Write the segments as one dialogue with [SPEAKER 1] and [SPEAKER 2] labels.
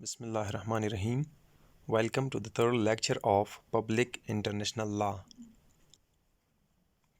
[SPEAKER 1] Bismillahirrahmanirrahim. Welcome to the third lecture of Public International Law.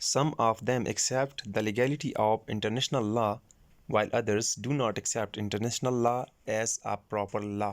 [SPEAKER 1] Some of them accept the legality of international law while others do not accept international law as a proper law.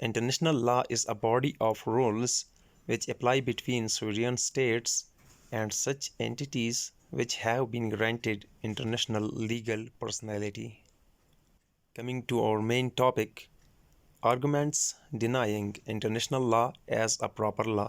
[SPEAKER 1] International law is a body of rules which apply between sovereign states and such entities which have been granted international legal personality. Coming to our main topic, arguments denying international law as a proper law,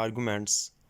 [SPEAKER 1] arguments,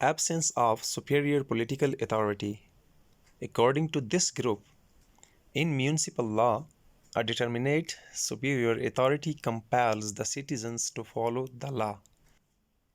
[SPEAKER 1] absence of superior political authority. According to this group, in municipal law, a determinate superior authority compels the citizens to follow the law.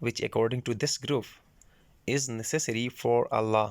[SPEAKER 1] which according to this group is necessary for a law.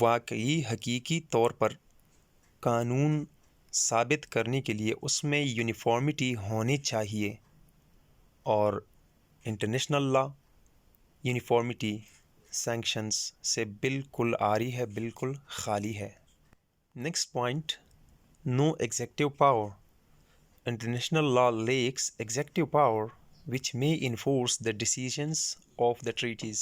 [SPEAKER 1] واقعی حقیقی طور پر قانون ثابت کرنے کے لیے اس میں uniformity ہونی چاہیے، اور انٹرنیشنل لا یونیفارمٹی سینکشنز سے بالکل عاری ہے، بالکل خالی ہے۔ Next point, no executive power. International law lacks executive power which may enforce the decisions of the treaties۔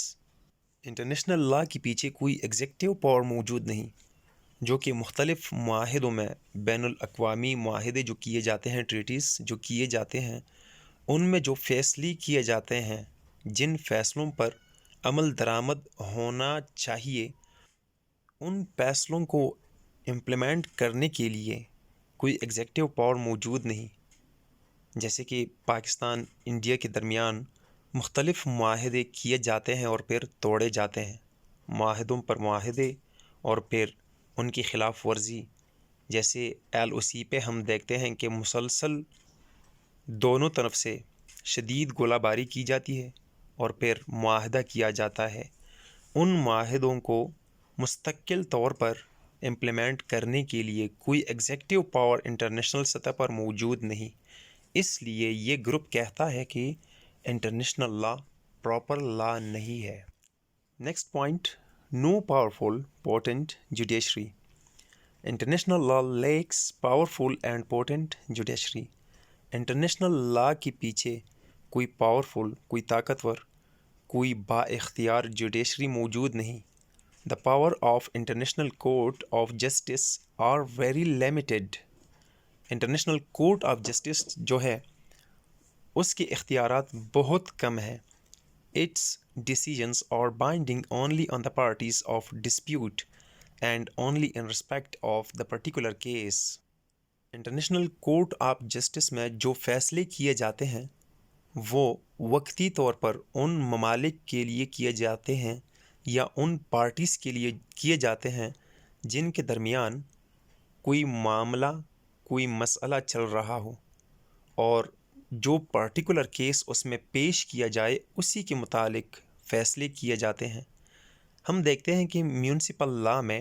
[SPEAKER 1] International law کے پیچھے کوئی ایگزیکٹو پاور موجود نہیں جو کہ مختلف معاہدوں میں، بین الاقوامی معاہدے جو کیے جاتے ہیں، ٹریٹیز جو کیے جاتے ہیں، ان میں جو فیصلے کیے جاتے ہیں، جن فیصلوں پر عمل درآمد ہونا چاہیے، ان فیصلوں کو امپلیمنٹ کرنے کے لیے کوئی ایگزیکٹو پاور موجود نہیں۔ جیسے کہ پاکستان انڈیا کے درمیان مختلف معاہدے کیے جاتے ہیں اور پھر توڑے جاتے ہیں، معاہدوں پر معاہدے اور پھر ان کی خلاف ورزی۔ جیسے LOC پہ ہم دیکھتے ہیں کہ مسلسل دونوں طرف سے شدید گولہ باری کی جاتی ہے اور پھر معاہدہ کیا جاتا ہے۔ ان معاہدوں کو مستقل طور پر امپلیمنٹ کرنے کے لیے کوئی ایگزیکٹو پاور انٹرنیشنل سطح پر موجود نہیں، اس لیے یہ گروپ کہتا ہے کہ انٹرنیشنل لا پراپر لا نہیں ہے۔ Next point, no powerful potent judiciary. International law lacks powerful and potent judiciary. International law کے پیچھے کوئی پاورفل، کوئی طاقتور، کوئی با اختیار جوڈیشری موجود نہیں۔ The power of International Court of Justice are very limited۔ International court of justice جو ہے اس کے اختیارات بہت کم ہیں۔ Its decisions are binding only on the parties of dispute and only in respect of the particular case۔ International court of justice میں جو فیصلے کیے جاتے ہیں وہ وقتی طور پر ان ممالک کے لیے کیے جاتے ہیں یا ان پارٹیز کے لیے کیے جاتے ہیں جن کے درمیان کوئی معاملہ، کوئی مسئلہ چل رہا ہو، اور جو پرٹیکولر کیس اس میں پیش کیا جائے اسی کے متعلق فیصلے کیے جاتے ہیں۔ ہم دیکھتے ہیں کہ میونسپل لا میں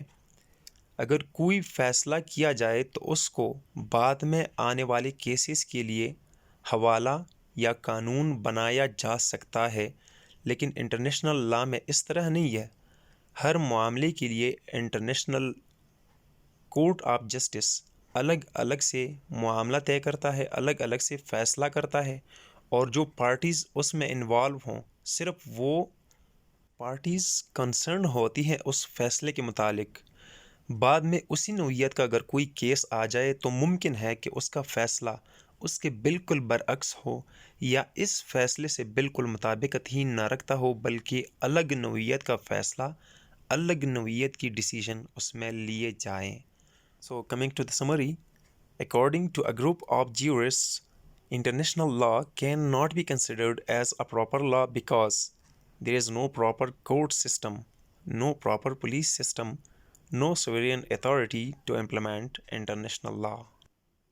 [SPEAKER 1] اگر کوئی فیصلہ کیا جائے تو اس کو بعد میں آنے والے کیسز کے لیے حوالہ یا قانون بنایا جا سکتا ہے، لیکن انٹرنیشنل لا میں اس طرح نہیں ہے۔ ہر معاملے کے لیے انٹرنیشنل کورٹ آف جسٹس الگ الگ سے معاملہ طے کرتا ہے، الگ الگ سے فیصلہ کرتا ہے، اور جو پارٹیز اس میں انوالو ہوں صرف وہ پارٹیز کنسرن ہوتی ہیں اس فیصلے کے متعلق۔ بعد میں اسی نوعیت کا اگر کوئی کیس آ جائے تو ممکن ہے کہ اس کا فیصلہ اس کے بالکل برعکس ہو یا اس فیصلے سے بالکل مطابقت ہی نہ رکھتا ہو، بلکہ الگ نوعیت کا فیصلہ، الگ نوعیت کی ڈیسیژن اس میں لیے جائیں۔ So coming to the summary, according to a group of jurists, international law cannot be considered as a proper law because there is no proper court system, no proper police system, no sovereign authority to implement international law۔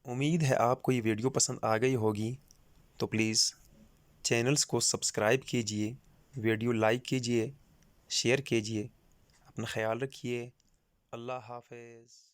[SPEAKER 1] امید ہے آپ کو یہ video پسند آ گئی ہوگی، تو please channels کو سبسکرائب کیجئے، ویڈیو لائک کیجئے، شیئر کیجئے، اپنا خیال رکھیے۔ اللہ حافظ۔